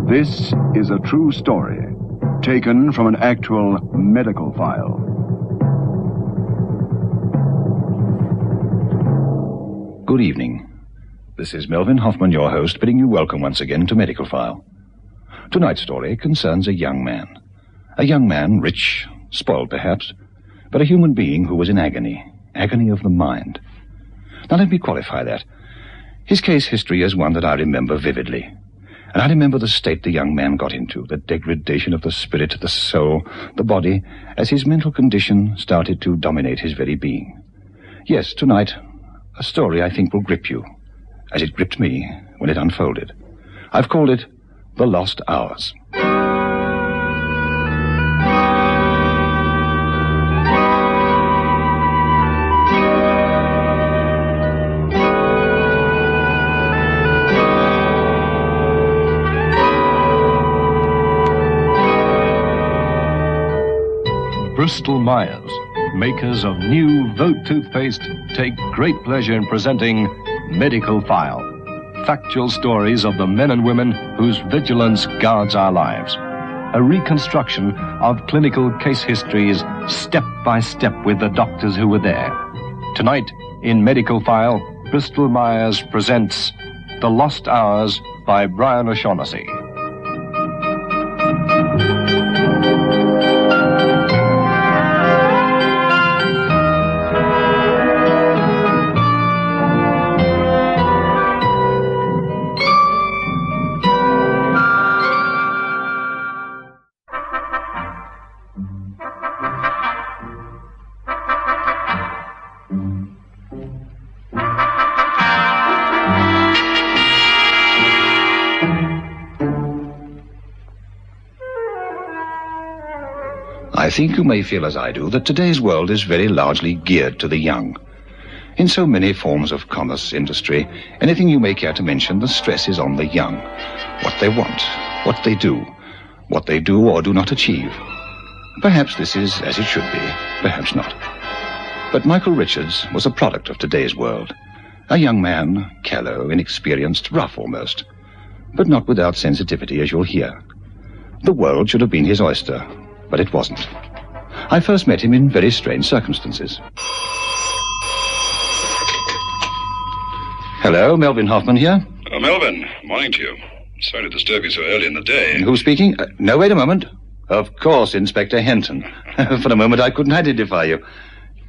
This is a true story, taken from an actual medical file. Good evening. This is Melvin Hoffman, your host, bidding you welcome once again to Medical File. Tonight's story concerns a young man. A young man, rich, spoiled perhaps, but a human being who was in agony of the mind. Now let me qualify that. His case history is one that I remember vividly. And I remember the state the young man got into, the degradation of the spirit, the soul, the body, as his mental condition started to dominate his very being. Yes, tonight, a story I think will grip you, as it gripped me when it unfolded. I've called it The Lost Hours. Bristol Myers, makers of new Vote toothpaste, take great pleasure in presenting Medical File, factual stories of the men and women whose vigilance guards our lives. A reconstruction of clinical case histories, step by step with the doctors who were there. Tonight, in Medical File, Bristol Myers presents The Lost Hours by Brian O'Shaughnessy. I think you may feel as I do that today's world is very largely geared to the young. In so many forms of commerce, industry, anything you may care to mention, the stress is on the young. What they want, what they do or do not achieve. Perhaps this is as it should be, perhaps not. But Michael Richards was a product of today's world. A young man, callow, inexperienced, rough almost, but not without sensitivity, as you'll hear. The world should have been his oyster, but it wasn't. I first met him in very strange circumstances. Hello, Melvin Hoffman here. Oh, Melvin. Morning to you. Sorry to disturb you so early in the day. Who's speaking? No, wait a moment. Of course, Inspector Hinton. For a moment, I couldn't identify you.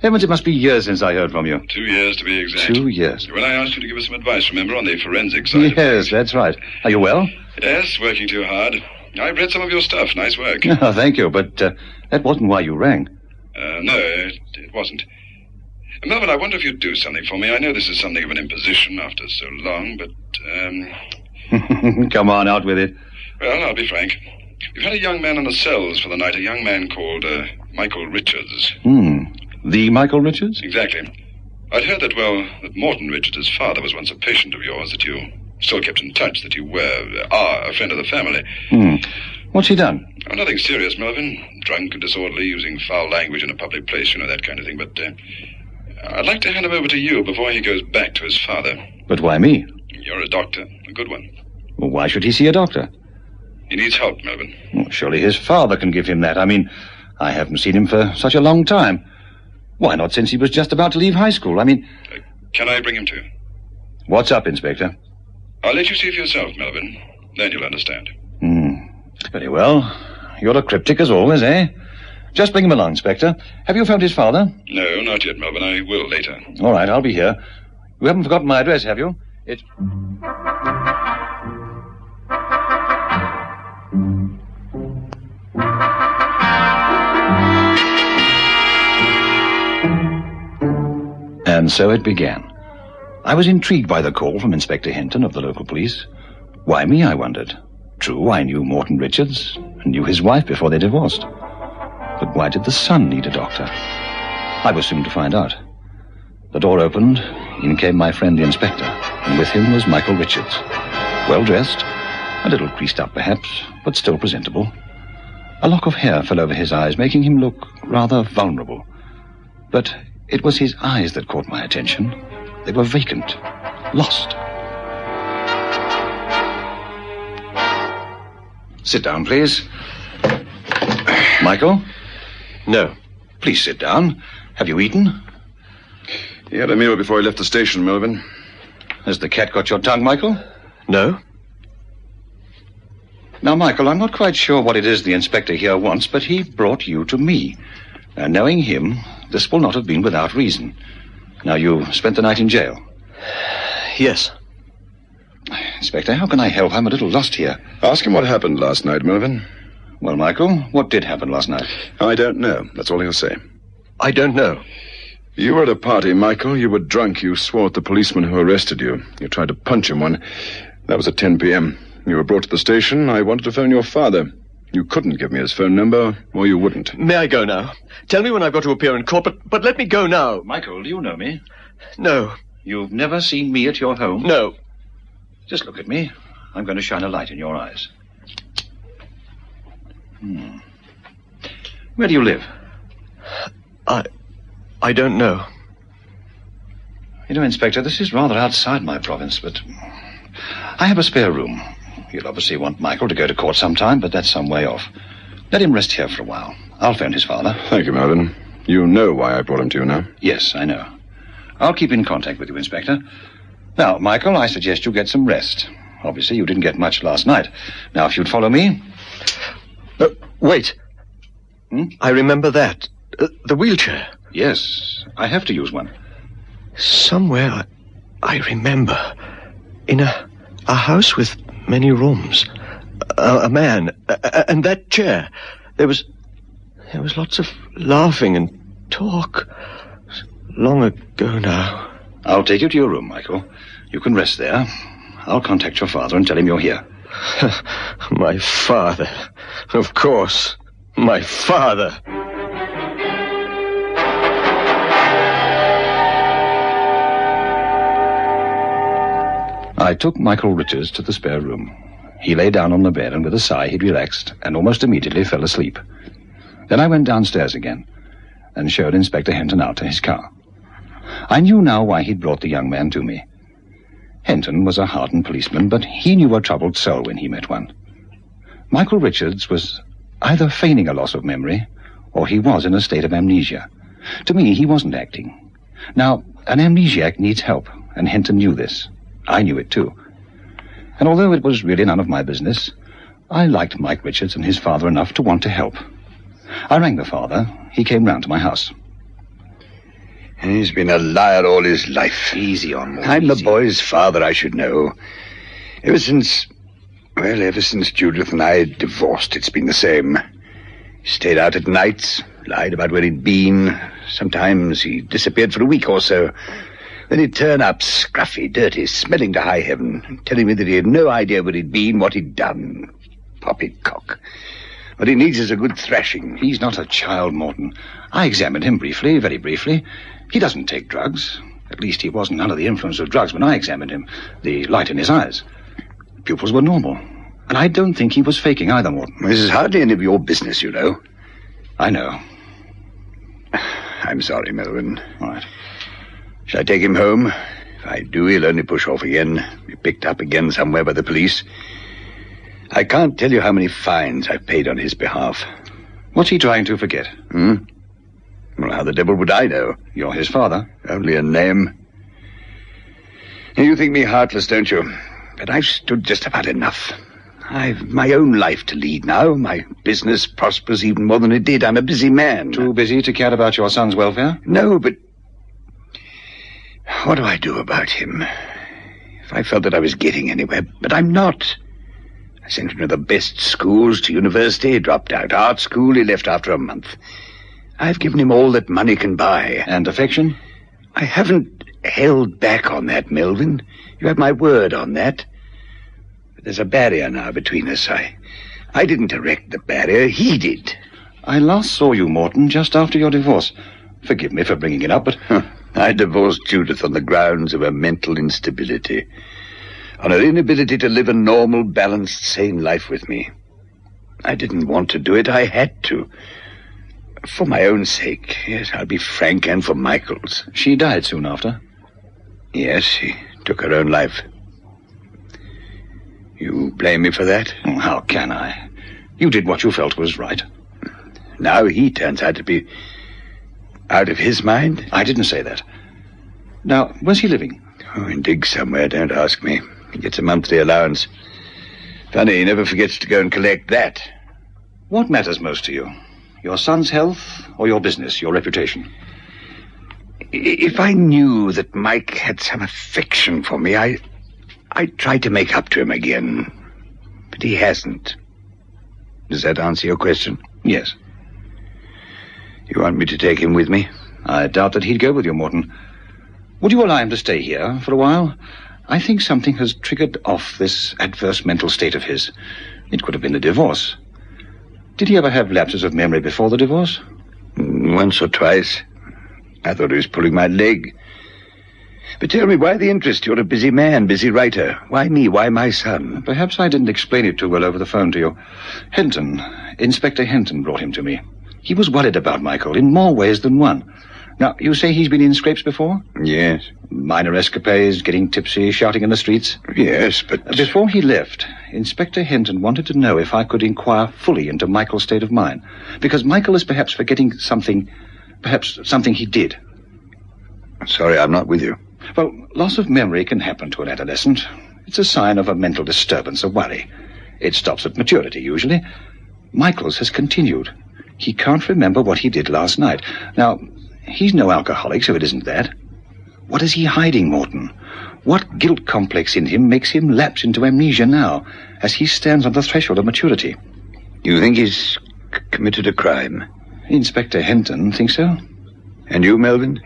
Heavens, it must be years since I heard from you. 2 years, to be exact. 2 years. When I asked you to give us some advice, remember, on the forensic side. Yes, that's right. Are you well? Yes, working too hard. I've read some of your stuff. Nice work. Oh, thank you, but that wasn't why you rang. No, it wasn't. Melvin, I wonder if you'd do something for me. I know this is something of an imposition after so long, but, Come on, out with it. Well, I'll be frank. We've had a young man in the cells for the night, a young man called, Michael Richards. The Michael Richards? Exactly. I'd heard that, that Morton Richards' father was once a patient of yours, that you still kept in touch, that you are a friend of the family. What's he done? Oh, nothing serious, Melvin. Drunk and disorderly, using foul language in a public place, you know, that kind of thing. But I'd like to hand him over to you before he goes back to his father. But why me? You're a doctor, a good one. Well, why should he see a doctor? He needs help, Melvin. Well, surely his father can give him that. I mean, I haven't seen him for such a long time. Why not since he was just about to leave high school? I mean... Can I bring him to you? What's up, Inspector? I'll let you see for yourself, Melvin. Then you'll understand. Very well. You're a cryptic as always, eh? Just bring him along, Inspector. Have you found his father? No, not yet, Melvin. I will later. All right, I'll be here. You haven't forgotten my address, have you? It's... And so it began. I was intrigued by the call from Inspector Hinton of the local police. Why me, I wondered. True, I knew Morton Richards and knew his wife before they divorced. But why did the son need a doctor? I was soon to find out. The door opened, in came my friend the inspector, and with him was Michael Richards. Well-dressed, a little creased up perhaps, but still presentable. A lock of hair fell over his eyes, making him look rather vulnerable. But it was his eyes that caught my attention. They were vacant, lost. Sit down, please. Michael? No. Please sit down. Have you eaten? He had a meal before he left the station, Melvin. Has the cat got your tongue, Michael? No. Now, Michael, I'm not quite sure what it is the inspector here wants, but he brought you to me. And knowing him, this will not have been without reason. Now, you spent the night in jail? Yes. Inspector, how can I help? I'm a little lost here. Ask him what happened last night, Melvin. Well, Michael, what did happen last night? I don't know. That's all he'll say. I don't know. You were at a party, Michael. You were drunk. You swore at the policeman who arrested you. You tried to punch him one. That was at 10 p.m. You were brought to the station. I wanted to phone your father. You couldn't give me his phone number, or you wouldn't. May I go now? Tell me when I've got to appear in court, but let me go now. Michael, do you know me? No. You've never seen me at your home? No. Just look at me. I'm going to shine a light in your eyes. Where do you live? I don't know. You know, Inspector, this is rather outside my province, but I have a spare room. You'll obviously want Michael to go to court sometime, but that's some way off. Let him rest here for a while. I'll phone his father. Thank you, Melvin. You know why I brought him to you now? Yes, I know. I'll keep in contact with you, Inspector. Now, Michael, I suggest you get some rest. Obviously, you didn't get much last night. Now, if you'd follow me... Wait. I remember that. The wheelchair. Yes, I have to use one. Somewhere I remember. In a house with many rooms. A man. And that chair. There was lots of laughing and talk. Long ago now. I'll take you to your room, Michael. You can rest there. I'll contact your father and tell him you're here. My father. Of course. My father. I took Michael Richards to the spare room. He lay down on the bed, and with a sigh he'd relaxed and almost immediately fell asleep. Then I went downstairs again and showed Inspector Henton out to his car. I knew now why he'd brought the young man to me. Henton was a hardened policeman, but he knew a troubled soul when he met one. Michael Richards was either feigning a loss of memory, or he was in a state of amnesia. To me, he wasn't acting. Now, an amnesiac needs help, and Henton knew this. I knew it too. And although it was really none of my business, I liked Mike Richards and his father enough to want to help. I rang the father. He came round to my house. He's been a liar all his life. Easy on me. I'm the boy's father, I should know. Ever since Judith and I divorced, it's been the same. He stayed out at nights, lied about where he'd been. Sometimes he disappeared for a week or so. Then he'd turn up, scruffy, dirty, smelling to high heaven, telling me that he had no idea where he'd been, what he'd done. Poppycock. What he needs is a good thrashing. He's not a child, Morton. I examined him briefly, very briefly. He doesn't take drugs. At least he wasn't under the influence of drugs when I examined him. The light in his eyes. Pupils were normal. And I don't think he was faking either, Morton. This is hardly any of your business, you know. I know. I'm sorry, Melvin. All right. Shall I take him home? If I do, he'll only push off again. Be picked up again somewhere by the police. I can't tell you how many fines I've paid on his behalf. What's he trying to forget? Well, how the devil would I know? You're his father. Only a name. You think me heartless, don't you? But I've stood just about enough. I've my own life to lead now. My business prospers even more than it did. I'm a busy man. Too busy to care about your son's welfare? No, but what do I do about him? If I felt that I was getting anywhere, but I'm not. I sent him to the best schools, to university. He dropped out. Art school, he left after a month. I've given him all that money can buy. And affection? I haven't held back on that, Melvin. You have my word on that. But there's a barrier now between us. I didn't erect the barrier. He did. I last saw you, Morton, just after your divorce. Forgive me for bringing it up, but... I divorced Judith on the grounds of her mental instability. On her inability to live a normal, balanced, sane life with me. I didn't want to do it. I had to. For my own sake. Yes, I'll be frank, and for Michael's. She died soon after? Yes, she took her own life. You blame me for that? How can I? You did what you felt was right. Now he turns out to be out of his mind? I didn't say that. Now, where's he living? Oh, in digs somewhere, don't ask me. He gets a monthly allowance. Funny, he never forgets to go and collect that. What matters most to you? Your son's health or your business, your reputation? If I knew that Mike had some affection for me, I'd try to make up to him again. But he hasn't. Does that answer your question? Yes. You want me to take him with me? I doubt that he'd go with you, Morton. Would you allow him to stay here for a while? I think something has triggered off this adverse mental state of his. It could have been the divorce. Did he ever have lapses of memory before the divorce? Once or twice. I thought he was pulling my leg. But tell me, why the interest? You're a busy man, busy writer. Why me? Why my son? Perhaps I didn't explain it too well over the phone to you. Inspector Henton brought him to me. He was worried about Michael in more ways than one. Now, you say he's been in scrapes before? Yes. Minor escapades, getting tipsy, shouting in the streets? Yes, but... Before he left, Inspector Henton wanted to know if I could inquire fully into Michael's state of mind. Because Michael is perhaps forgetting something, perhaps something he did. Sorry, I'm not with you. Well, loss of memory can happen to an adolescent. It's a sign of a mental disturbance, a worry. It stops at maturity, usually. Michael's has continued. He can't remember what he did last night. Now, he's no alcoholic, so it isn't that. What is he hiding, Morton? What guilt complex in him makes him lapse into amnesia now, as he stands on the threshold of maturity? You think he's committed a crime? Inspector Henton thinks so. And you, Melvin?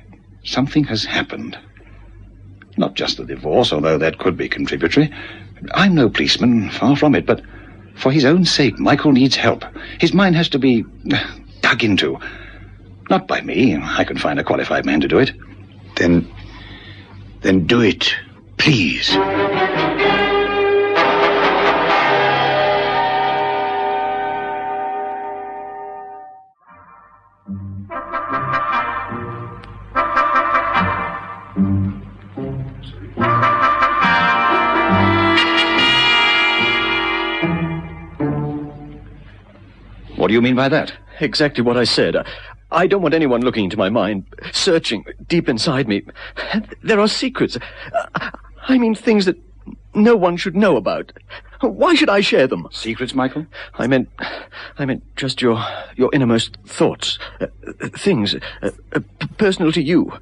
Something has happened. Not just the divorce, although that could be contributory. I'm no policeman, far from it, but for his own sake, Michael needs help. His mind has to be dug into. Not by me. I can find a qualified man to do it. Then do it, please. What do you mean by that? Exactly what I said. I don't want anyone looking into my mind, searching deep inside me. There are secrets. I mean things that no one should know about. Why should I share them? Secrets, Michael? I meant just your innermost thoughts, things personal to you.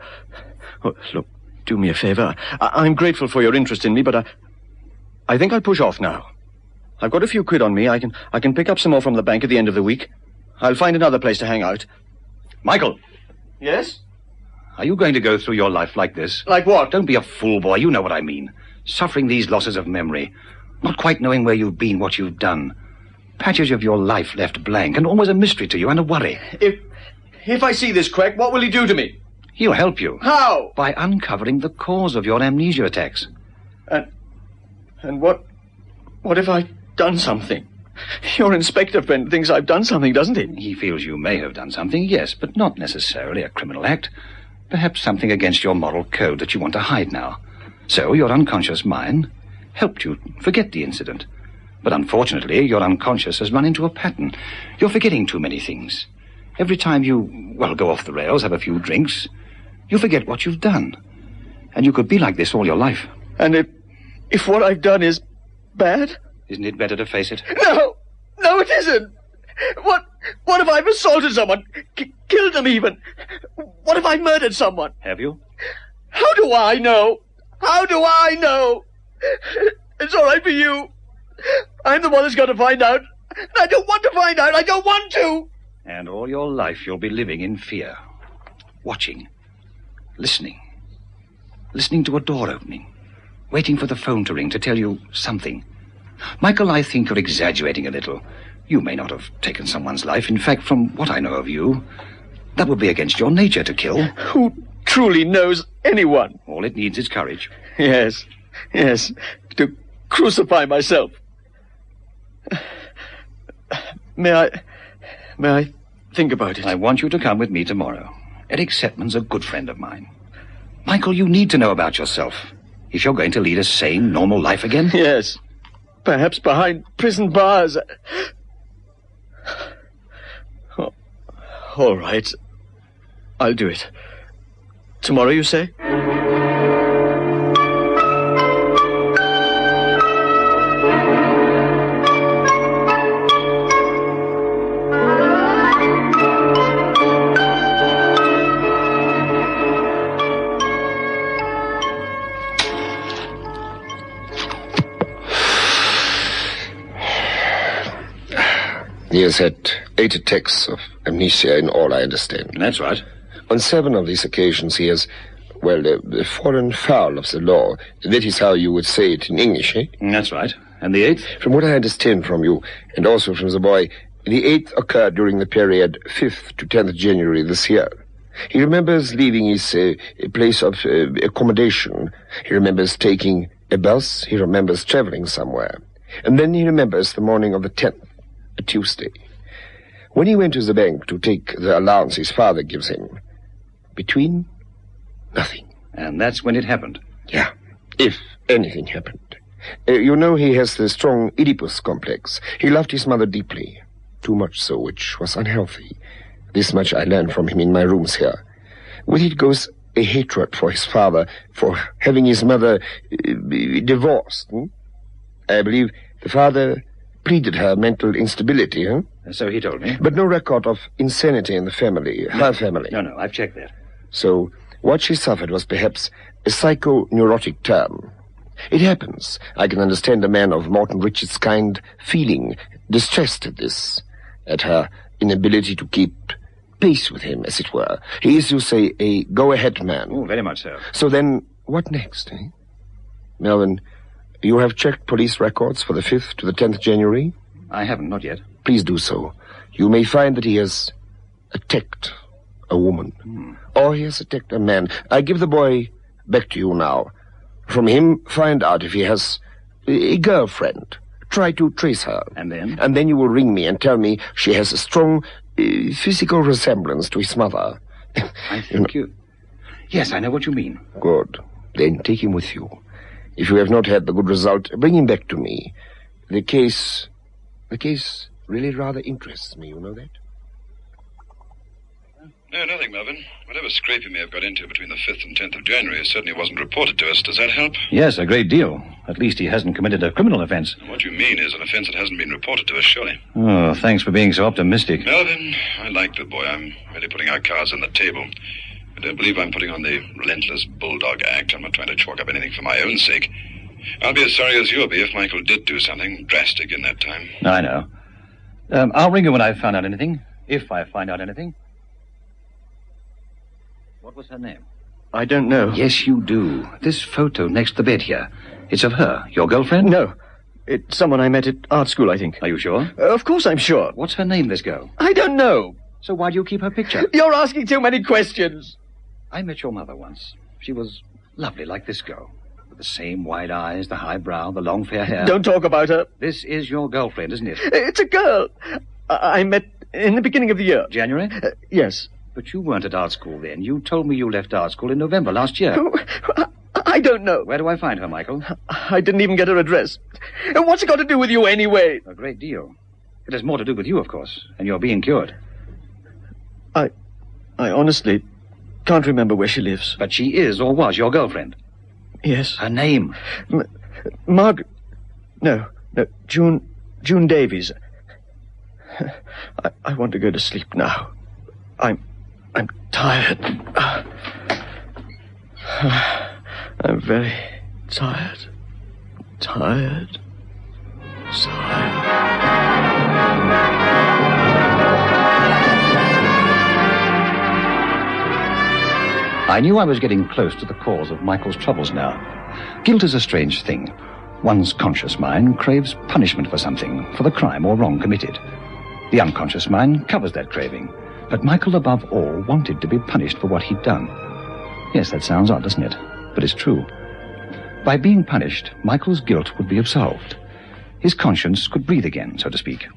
Oh, look, do me a favor. I'm grateful for your interest in me, but I think I'll push off now. I've got a few quid on me. I can pick up some more from the bank at the end of the week. I'll find another place to hang out. Michael! Yes? Are you going to go through your life like this? Like what? Don't be a fool, boy. You know what I mean. Suffering these losses of memory. Not quite knowing where you've been, what you've done. Patches of your life left blank, and always a mystery to you and a worry. If I see this crack, what will he do to me? He'll help you. How? By uncovering the cause of your amnesia attacks. And what if I've done something? Your inspector friend thinks I've done something, doesn't he? He feels you may have done something, yes, but not necessarily a criminal act. Perhaps something against your moral code that you want to hide now. So your unconscious mind helped you forget the incident. But unfortunately, your unconscious has run into a pattern. You're forgetting too many things. Every time you, go off the rails, have a few drinks, you forget what you've done. And you could be like this all your life. And if what I've done is bad? Isn't it better to face it? No, it isn't. What if I've assaulted someone, killed them even? What if I murdered someone? Have you? How do I know? How do I know? It's all right for you. I'm the one that's got to find out. And I don't want to find out. I don't want to. And all your life you'll be living in fear. Watching. Listening. Listening to a door opening. Waiting for the phone to ring to tell you something. Michael, I think you're exaggerating a little. You may not have taken someone's life. In fact, from what I know of you, that would be against your nature to kill. Who truly knows anyone? All it needs is courage. Yes. To crucify myself. May I think about it? I want you to come with me tomorrow. Eric Setman's a good friend of mine. Michael, you need to know about yourself. If you're going to lead a sane, normal life again. Yes. Perhaps behind prison bars. All right. I'll do it. Tomorrow, you say? He has had 8 attacks of amnesia in all, I understand. That's right. On 7 of these occasions he has, fallen foul of the law. That is how you would say it in English, eh? That's right. And the 8th? From what I understand from you, and also from the boy, the 8th occurred during the period 5th to 10th January this year. He remembers leaving his place of accommodation. He remembers taking a bus. He remembers traveling somewhere. And then he remembers the morning of the 10th. A Tuesday. When he went to the bank to take the allowance his father gives him, between, nothing. And that's when it happened? Yeah, if anything happened. You know, he has the strong Oedipus complex. He loved his mother deeply, too much so, which was unhealthy. This much I learned from him in my rooms here. With it goes a hatred for his father, for having his mother divorced. I believe the father pleaded her mental instability, huh? So he told me. But no record of insanity in the family, her family. No, I've checked that. So what she suffered was perhaps a psychoneurotic term. It happens. I can understand a man of Morton Richards' kind feeling distressed at this, at her inability to keep pace with him, as it were. He is, you say, a go-ahead man. Oh, very much so. So then, what next, eh? Melvin, you have checked police records for the 5th to the 10th January? I haven't, not yet. Please do so. You may find that he has attacked a woman. Or he has attacked a man. I give the boy back to you now. From him, find out if he has a girlfriend. Try to trace her. And then? And then you will ring me and tell me she has a strong physical resemblance to his mother. I think you... Yes, I know what you mean. Good. Then take him with you. If you have not had the good result, bring him back to me. The case really rather interests me, you know that? No, nothing, Melvin. Whatever scrape you may have got into between the 5th and 10th of January certainly wasn't reported to us. Does that help? Yes, a great deal. At least he hasn't committed a criminal offense. What you mean is an offense that hasn't been reported to us, surely. Oh, thanks for being so optimistic. Melvin, I like the boy. I'm really putting our cards on the table. I don't believe I'm putting on the relentless bulldog act. I'm not trying to chalk up anything for my own sake. I'll be as sorry as you'll be if Michael did do something drastic in that time. I know. I'll ring you when I've found out anything. If I find out anything. What was her name? I don't know. Yes, you do. This photo next to the bed here. It's of her. Your girlfriend? No. It's someone I met at art school, I think. Are you sure? Of course I'm sure. What's her name, this girl? I don't know. So why do you keep her picture? You're asking too many questions. I met your mother once. She was lovely like this girl. With the same wide eyes, the high brow, the long fair hair. Don't talk about her. This is your girlfriend, isn't it? It's a girl. I met in the beginning of the year. January? Yes. But you weren't at art school then. You told me you left art school in November last year. I don't know. Where do I find her, Michael? I didn't even get her address. What's it got to do with you anyway? A great deal. It has more to do with you, of course, and you're being cured. I honestly can't remember where she lives. But she is or was your girlfriend? Yes. Her name? Margaret... No, June Davies. I want to go to sleep now. I'm tired. I'm very tired. Tired. I knew I was getting close to the cause of Michael's troubles now. Guilt is a strange thing. One's conscious mind craves punishment for something, for the crime or wrong committed. The unconscious mind covers that craving. But Michael, above all, wanted to be punished for what he'd done. Yes, that sounds odd, doesn't it? But it's true. By being punished, Michael's guilt would be absolved. His conscience could breathe again, so to speak.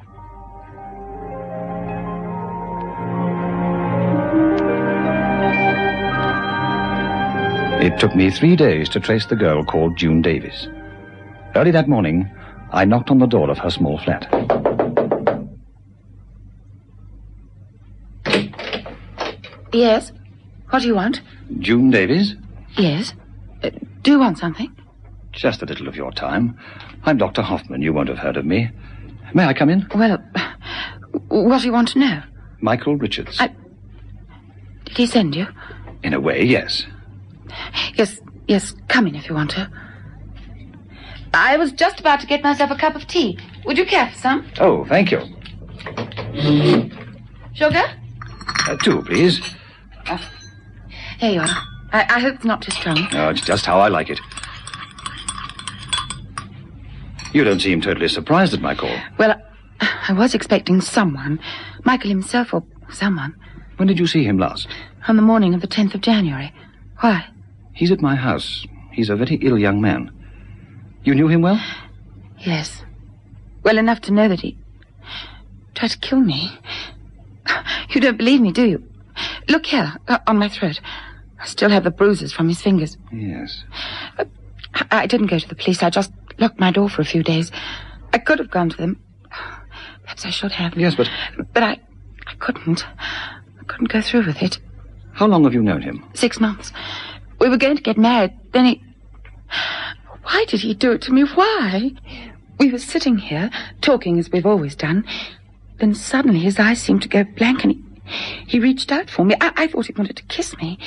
It took me 3 days to trace the girl called June Davies. Early that morning, I knocked on the door of her small flat. Yes? What do you want? June Davies? Yes. Do you want something? Just a little of your time. I'm Dr. Hoffman. You won't have heard of me. May I come in? Well, what do you want to know? Michael Richards. Did he send you? In a way, yes. Yes, come in if you want to. I was just about to get myself a cup of tea. Would you care for some? Oh, thank you. Sugar? 2, please. Here you are. I hope it's not too strong. Oh, it's just how I like it. You don't seem totally surprised at my call. Well, I was expecting someone. Michael himself or someone. When did you see him last? On the morning of the 10th of January. Why? He's at my house. He's a very ill young man. You knew him well? Yes. Well enough to know that he tried to kill me. You don't believe me, do you? Look here, on my throat. I still have the bruises from his fingers. Yes. I didn't go to the police. I just locked my door for a few days. I could have gone to them. Perhaps I should have. Yes, but I couldn't. I couldn't go through with it. How long have you known him? 6 months. We were going to get married. Then he... Why did he do it to me? Why? We were sitting here, talking as we've always done. Then suddenly his eyes seemed to go blank and he reached out for me. I thought he wanted to kiss me.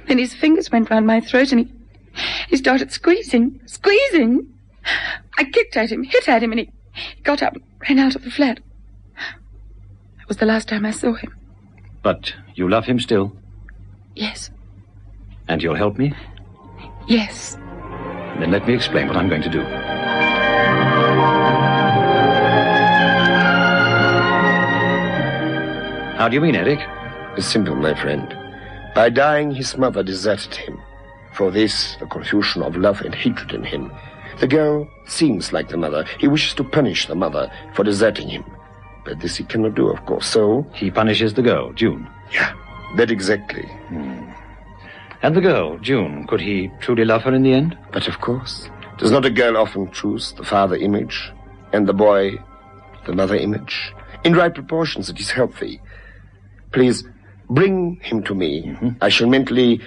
Then his fingers went round my throat and he started squeezing. I kicked at him, hit at him, and he got up and ran out of the flat. That was the last time I saw him. But you love him still? Yes. And you'll help me? Yes. Then let me explain what I'm going to do. How do you mean, Eric? It's simple, my friend. By dying, his mother deserted him. For this, the confusion of love and hatred in him. The girl seems like the mother. He wishes to punish the mother for deserting him. But this he cannot do, of course, so... He punishes the girl, June. Yeah, that exactly. And the girl, June, could he truly love her in the end? But of course. Does not a girl often choose the father image, and the boy the mother image? In right proportions, it is healthy. Please, bring him to me. I shall mentally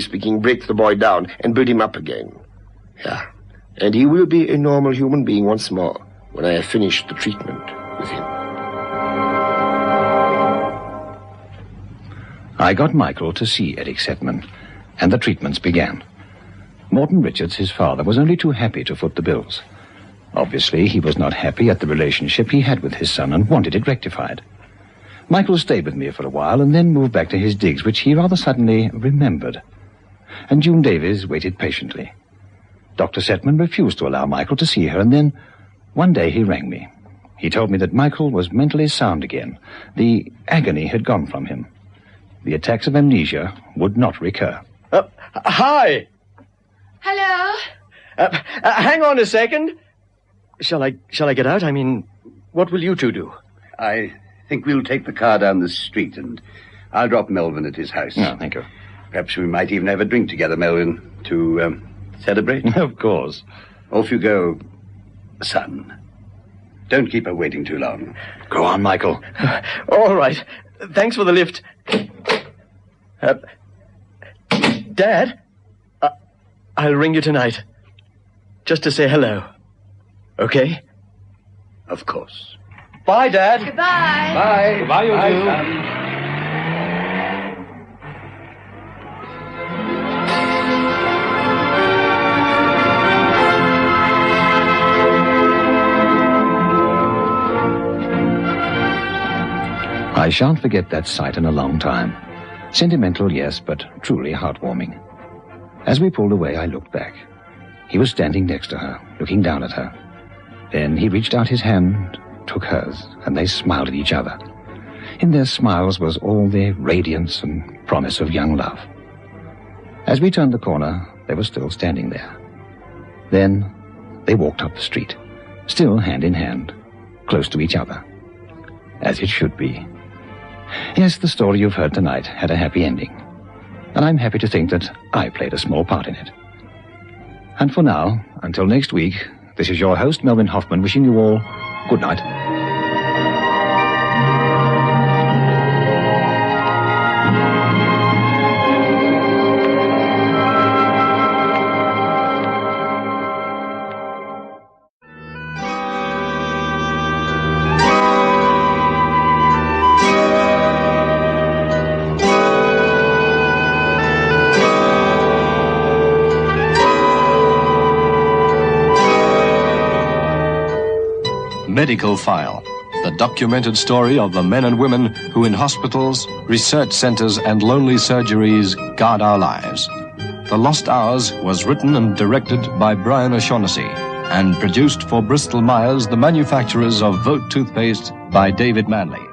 speaking, break the boy down and build him up again. Yeah. And he will be a normal human being once more when I have finished the treatment with him. I got Michael to see Eric Setman, and the treatments began. Morton Richards, his father, was only too happy to foot the bills. Obviously, he was not happy at the relationship he had with his son and wanted it rectified. Michael stayed with me for a while and then moved back to his digs, which he rather suddenly remembered. And June Davies waited patiently. Dr. Setman refused to allow Michael to see her, and then one day he rang me. He told me that Michael was mentally sound again. The agony had gone from him. The attacks of amnesia would not recur. Hi! Hello? Hang on a second. Shall I get out? I mean, what will you two do? I think we'll take the car down the street, and I'll drop Melvin at his house. No, thank you. Perhaps we might even have a drink together, Melvin, to celebrate. Of course. Off you go, son. Don't keep her waiting too long. Go on, Michael. All right. Thanks for the lift. Dad? I'll ring you tonight. Just to say hello. Okay? Of course. Bye, Dad. Goodbye. Bye. Goodbye, you two. son. I shan't forget that sight in a long time. Sentimental, yes, but truly heartwarming. As we pulled away, I looked back. He was standing next to her, looking down at her. Then he reached out his hand, took hers, and they smiled at each other. In their smiles was all the radiance and promise of young love. As we turned the corner, they were still standing there. Then they walked up the street, still hand in hand, close to each other. As it should be. Yes, the story you've heard tonight had a happy ending. And I'm happy to think that I played a small part in it. And for now, until next week, this is your host, Melvin Hoffman, wishing you all good night. Medical File, the documented story of the men and women who in hospitals, research centers, and lonely surgeries guard our lives. The Lost Hours was written and directed by Brian O'Shaughnessy and produced for Bristol Myers, the manufacturers of Vote toothpaste, by David Manley.